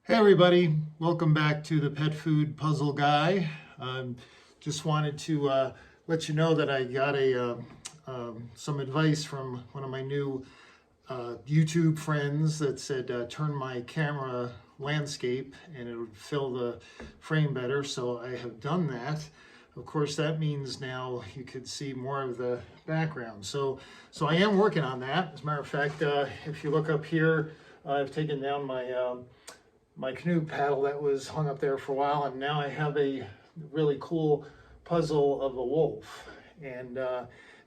Hey everybody, welcome back to the Pet Food Puzzle Guy. Just wanted to let you know that I got some advice from one of my new YouTube friends that said turn my camera landscape and it would fill the frame better, so I have done that. Of course, that means now you could see more of the background. So I am working on that. As a matter of fact, if you look up here, I've taken down my canoe paddle that was hung up there for a while, and now I have a really cool puzzle of a wolf, and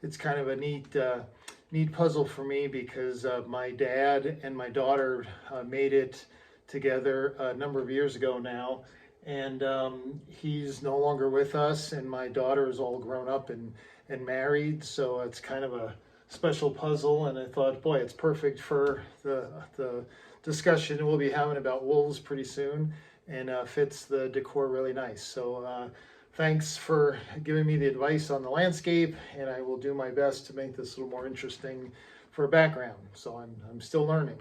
it's kind of a neat puzzle for me because my dad and my daughter made it together a number of years ago now, and he's no longer with us, and my daughter is all grown up and married, so it's kind of a special puzzle. And I thought, boy, it's perfect for the discussion we'll be having about wolves pretty soon, and fits the decor really nice. So thanks for giving me the advice on the landscape, and I will do my best to make this a little more interesting for a background. So I'm still learning.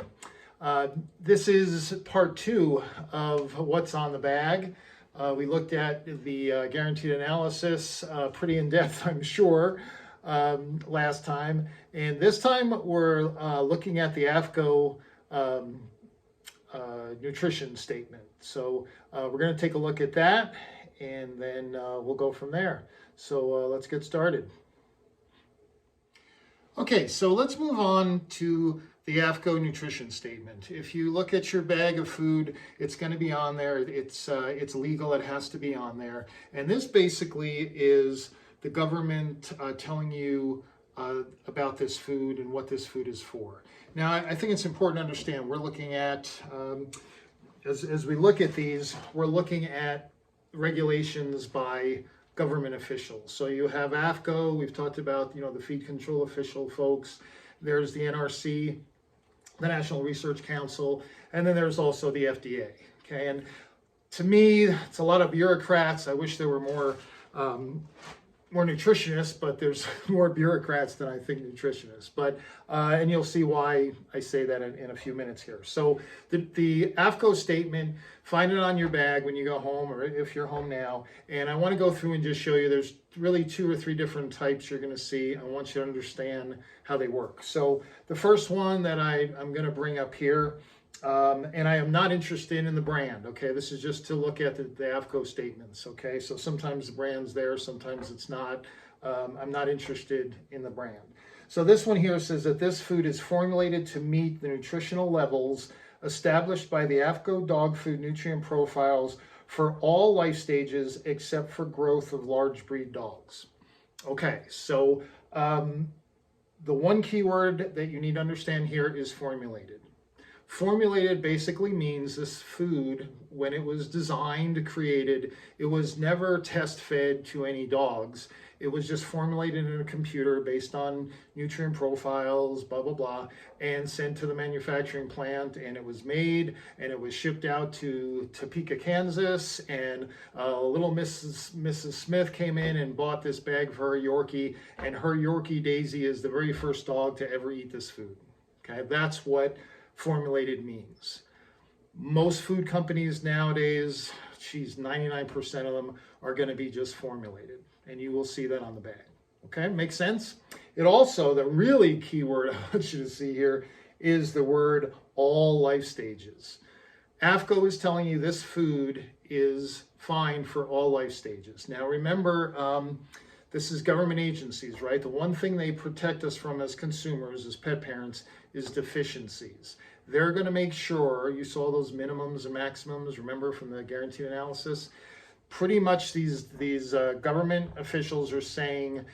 This is part 2 of what's on the bag. We looked at the guaranteed analysis pretty in depth, I'm sure, last time. And this time we're looking at the AFFCO nutrition statement. So we're going to take a look at that, and then we'll go from there. So let's get started. Okay, so let's move on to the AFFCO nutrition statement. If you look at your bag of food, it's going to be on there. It's legal. It has to be on there. And this basically is the government telling you about this food and what this food is for. Now, I think it's important to understand we're looking at, as we look at these, we're looking at regulations by government officials. So you have AFFCO, we've talked about, the feed control official folks. There's the NRC, the National Research Council, and then there's also the FDA. Okay, and to me, it's a lot of bureaucrats. I wish there were more nutritionists, but there's more bureaucrats than I think nutritionists. But and you'll see why I say that in a few minutes here. So the AFFCO statement, find it on your bag when you go home, or if you're home now. And I want to go through and just show you there's really 2 or 3 different types you're going to see. I want you to understand how they work. So the first one that I'm going to bring up here, and I am not interested in the brand, okay? This is just to look at the AFFCO statements, okay? So sometimes the brand's there, sometimes it's not. I'm not interested in the brand. So this one here says that this food is formulated to meet the nutritional levels established by the AFFCO dog food nutrient profiles for all life stages except for growth of large breed dogs. Okay, so the one key word that you need to understand here is formulated. Formulated basically means this food, when it was designed, created, it was never test fed to any dogs. It was just formulated in a computer based on nutrient profiles, blah, blah, blah, and sent to the manufacturing plant. And it was made and it was shipped out to Topeka, Kansas. And little Mrs. Smith came in and bought this bag for her Yorkie. And her Yorkie Daisy is the very first dog to ever eat this food. Okay, that's what formulated means. Most food companies nowadays, 99% of them are going to be just formulated, and you will see that on the bag. Okay, makes sense? It also, the really key word I want you to see here is the word all life stages. AFFCO is telling you this food is fine for all life stages. Now remember, this is government agencies, right? The one thing they protect us from as consumers, as pet parents, is deficiencies. They're going to make sure, you saw those minimums and maximums, remember, from the guaranteed analysis? Pretty much these government officials are saying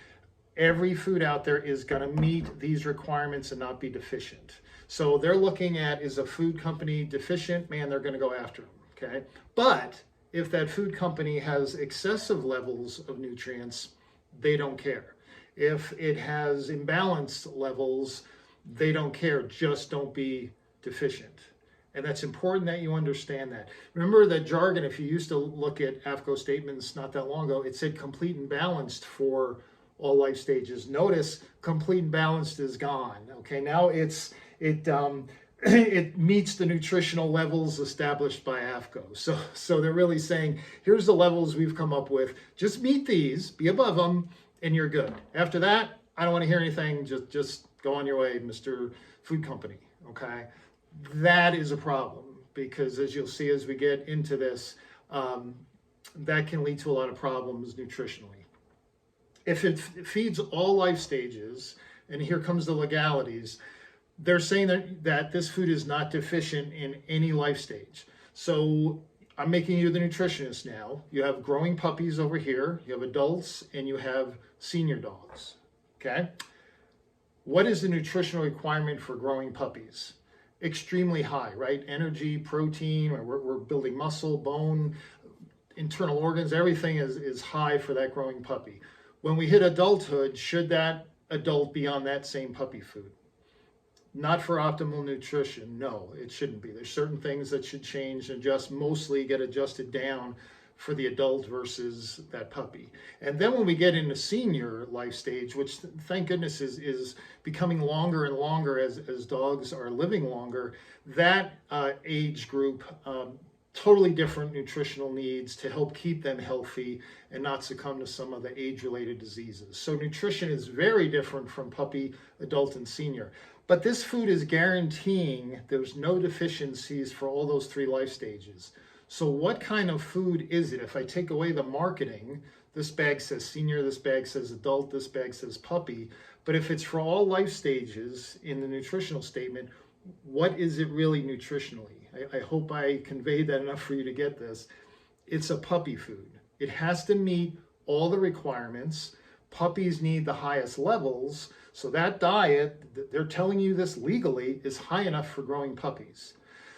every food out there is going to meet these requirements and not be deficient. So they're looking at, is a food company deficient? Man, they're going to go after them, okay? But if that food company has excessive levels of nutrients, they don't care. If it has imbalanced levels, they don't care. Just don't be deficient. And that's important that you understand that. Remember that jargon, if you used to look at AFFCO statements not that long ago, it said complete and balanced for all life stages. Notice complete and balanced is gone. Okay, now it meets the nutritional levels established by AFFCO. So they're really saying, here's the levels we've come up with. Just meet these, be above them, and you're good. After that, I don't want to hear anything. Just go on your way, Mr. Food Company. Okay, that is a problem, because as you'll see as we get into this, that can lead to a lot of problems nutritionally. If it feeds all life stages, and here comes the legalities, they're saying that this food is not deficient in any life stage. So I'm making you the nutritionist now. You have growing puppies over here, you have adults, and you have senior dogs. Okay? What is the nutritional requirement for growing puppies? Extremely high, right? Energy, protein, we're building muscle, bone, internal organs, everything is high for that growing puppy. When we hit adulthood, should that adult be on that same puppy food? Not for optimal nutrition, no, it shouldn't be. There's certain things that should change and just mostly get adjusted down for the adult versus that puppy. And then when we get into senior life stage, which thank goodness is becoming longer and longer as dogs are living longer, that age group, totally different nutritional needs to help keep them healthy and not succumb to some of the age-related diseases. So nutrition is very different from puppy, adult, and senior. But this food is guaranteeing there's no deficiencies for all those three life stages. So what kind of food is it? If I take away the marketing, this bag says senior, this bag says adult, this bag says puppy, but if it's for all life stages in the nutritional statement, what is it really nutritionally? I hope I conveyed that enough for you to get this. It's a puppy food. It has to meet all the requirements. Puppies need the highest levels, so that diet, they're telling you this legally, is high enough for growing puppies.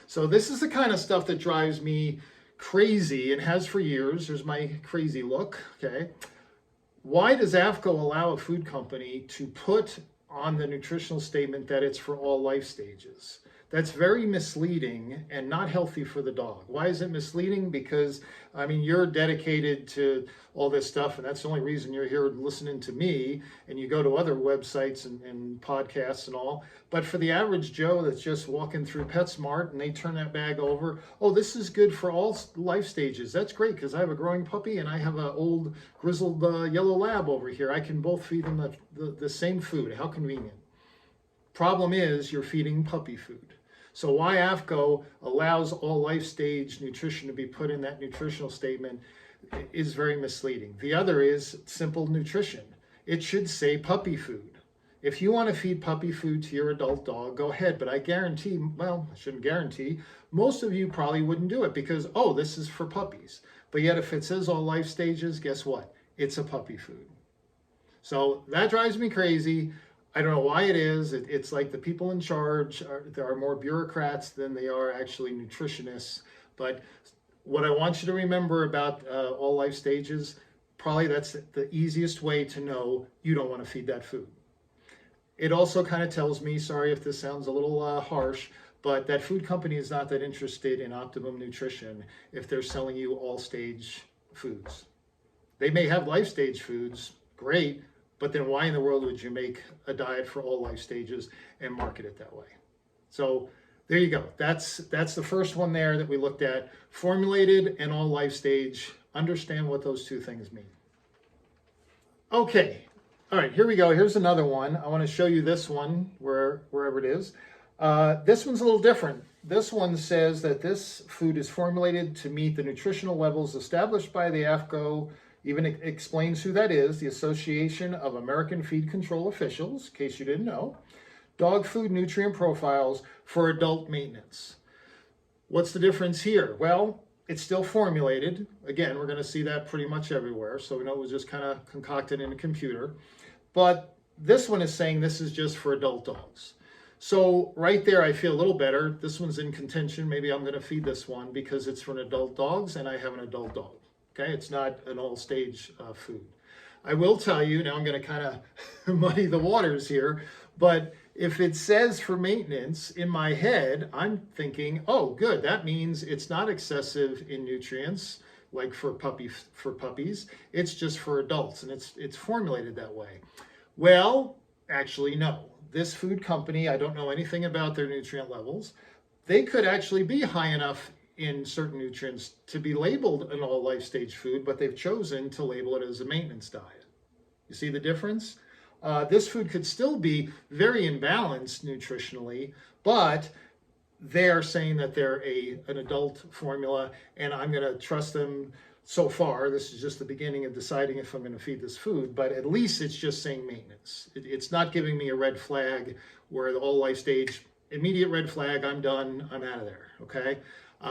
So this is the kind of stuff that drives me crazy and has for years. There's my crazy look, okay? Why does AFFCO allow a food company to put on the nutritional statement that it's for all life stages? That's very misleading and not healthy for the dog. Why is it misleading? Because, I mean, you're dedicated to all this stuff, and that's the only reason you're here listening to me, and you go to other websites and podcasts and all. But for the average Joe that's just walking through PetSmart and they turn that bag over, oh, this is good for all life stages. That's great, because I have a growing puppy and I have an old grizzled yellow lab over here. I can both feed them the same food. How convenient. Problem is, you're feeding puppy food. So why AFFCO allows all life stage nutrition to be put in that nutritional statement is very misleading. The other is simple nutrition. It should say puppy food. If you want to feed puppy food to your adult dog, go ahead. But I guarantee, well, I shouldn't guarantee, most of you probably wouldn't do it because, oh, this is for puppies. But yet if it says all life stages, guess what? It's a puppy food. So that drives me crazy. I don't know why it is. It's like the people in charge, there are more bureaucrats than they are actually nutritionists. But what I want you to remember about all life stages, probably that's the easiest way to know you don't want to feed that food. It also kind of tells me, sorry if this sounds a little harsh, but that food company is not that interested in optimum nutrition if they're selling you all stage foods. They may have life stage foods, great, but then why in the world would you make a diet for all life stages and market it that way? So there you go. That's the first one there that we looked at. Formulated and all life stage. Understand what those two things mean. Okay. All right, here we go. Here's another one. I want to show you this one wherever it is. This one's a little different. This one says that this food is formulated to meet the nutritional levels established by the AFFCO. Even explains who that is, the Association of American Feed Control Officials, in case you didn't know. Dog food nutrient profiles for adult maintenance. What's the difference here? Well, it's still formulated. Again, we're going to see that pretty much everywhere, so we know it was just kind of concocted in a computer. But this one is saying this is just for adult dogs. So right there, I feel a little better. This one's in contention. Maybe I'm going to feed this one because it's for an adult dogs and I have an adult dog. Okay, it's not an all-stage food. I will tell you, now I'm going to kind of muddy the waters here, but if it says for maintenance, in my head, I'm thinking, oh, good, that means it's not excessive in nutrients, like for puppies. It's just for adults, and it's formulated that way. Well, actually, no. this food company, I don't know anything about their nutrient levels, they could actually be high enough in certain nutrients to be labeled an all life stage food, but they've chosen to label it as a maintenance diet. You see the difference? This food could still be very imbalanced nutritionally, but they're saying that they're an adult formula, and I'm going to trust them so far. This is just the beginning of deciding if I'm going to feed this food, but at least it's just saying maintenance. It's not giving me a red flag where the all life stage, immediate red flag, I'm done, I'm out of there, okay?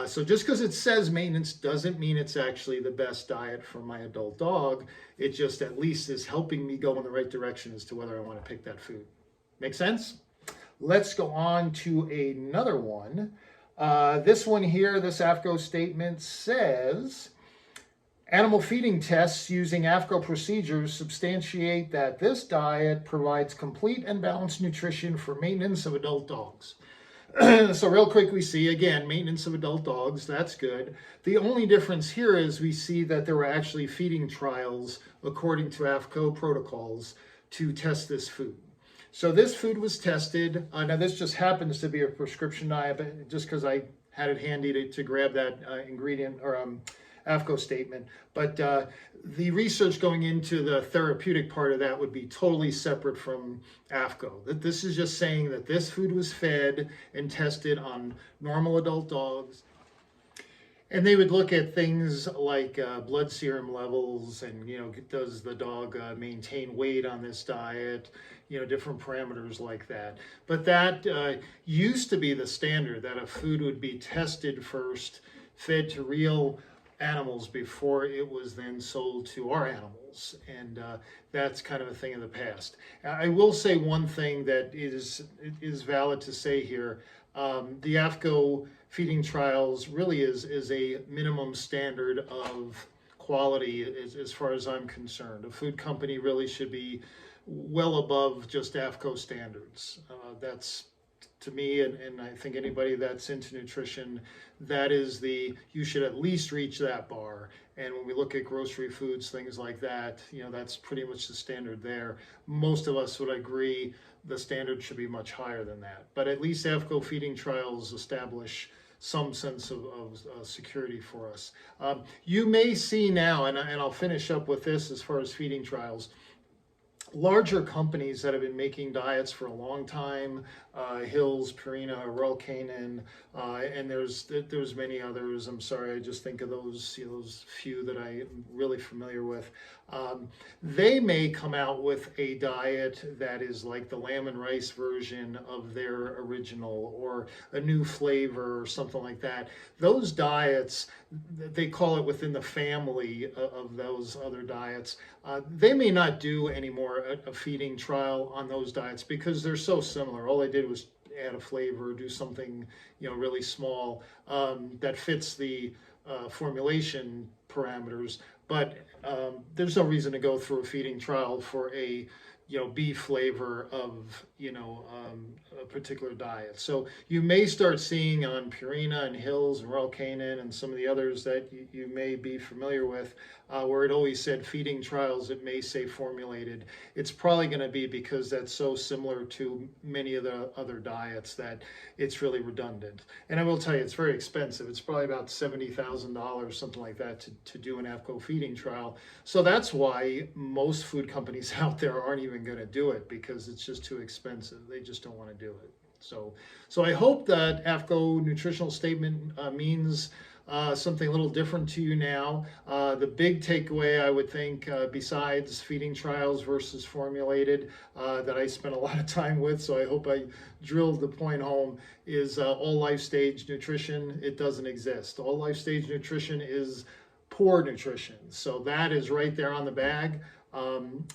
So just because it says maintenance doesn't mean it's actually the best diet for my adult dog. It just at least is helping me go in the right direction as to whether I want to pick that food. Make sense? Let's go on to another one. This one here, this AFFCO statement says, animal feeding tests using AFFCO procedures substantiate that this diet provides complete and balanced nutrition for maintenance of adult dogs. So real quick, we see, again, maintenance of adult dogs, that's good. The only difference here is we see that there were actually feeding trials according to AFFCO protocols to test this food. So this food was tested. Now this just happens to be a prescription diet, but just because I had it handy to grab that ingredient or AFFCO statement. But the research going into the therapeutic part of that would be totally separate from AFFCO. That this is just saying that this food was fed and tested on normal adult dogs. And they would look at things like blood serum levels and, does the dog maintain weight on this diet, different parameters like that. But that used to be the standard, that a food would be tested first, fed to real animals before it was then sold to our animals. And that's kind of a thing of the past. I will say one thing that is valid to say here. The AFFCO feeding trials really is a minimum standard of quality as far as I'm concerned. A food company really should be well above just AFFCO standards. That's, to me, and I think anybody that's into nutrition, that is you should at least reach that bar. And when we look at grocery foods, things like that, that's pretty much the standard there. Most of us would agree the standard should be much higher than that. But at least AFFCO feeding trials establish some sense of security for us. You may see now, and I'll finish up with this as far as feeding trials, larger companies that have been making diets for a long time, Hills, Purina, Royal Canin, and there's many others. I'm sorry, I just think of those few that I'm really familiar with. They may come out with a diet that is like the lamb and rice version of their original, or a new flavor or something like that. Those diets, they call it within the family of those other diets. They may not do anymore a feeding trial on those diets because they're so similar. All they did was add a flavor, do something really small that fits the formulation parameters. But there's no reason to go through a feeding trial for a beef flavor of a particular diet. So you may start seeing on Purina and Hills and Royal Canin and some of the others that you may be familiar with, where it always said feeding trials, it may say formulated. It's probably going to be because that's so similar to many of the other diets that it's really redundant. And I will tell you, it's very expensive. It's probably about $70,000, something like that, to do an AFFCO feeding trial. So that's why most food companies out there aren't even going to do it, because it's just too expensive. They just don't want to do it. So I hope that AFFCO nutritional statement means something a little different to you now. The big takeaway, I would think, besides feeding trials versus formulated, that I spent a lot of time with, so I hope I drilled the point home, is all life stage nutrition. It doesn't exist. All life stage nutrition is poor nutrition. So that is right there on the bag.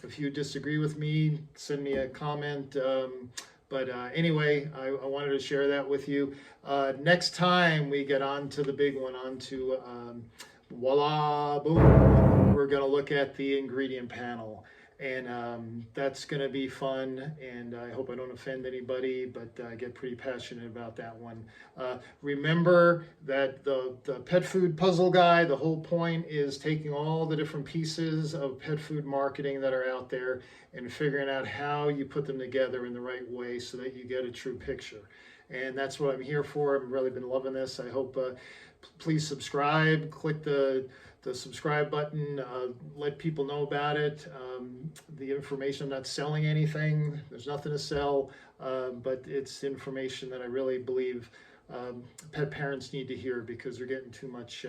If you disagree with me, send me a comment. But anyway, I wanted to share that with you. Next time we get on to the big one, voila, boom, we're going to look at the ingredient panel. And that's going to be fun, and I hope I don't offend anybody, but I get pretty passionate about that one. Remember that the pet food puzzle guy, the whole point is taking all the different pieces of pet food marketing that are out there and figuring out how you put them together in the right way so that you get a true picture. And that's what I'm here for. I've really been loving this. I hope please subscribe, click the subscribe button, let people know about it. The information, I'm not selling anything, there's nothing to sell, but it's information that I really believe pet parents need to hear because they're getting too much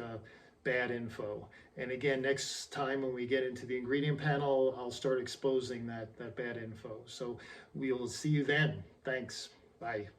bad info. And again, next time when we get into the ingredient panel, I'll start exposing that bad info. So we'll see you then. Thanks. Bye.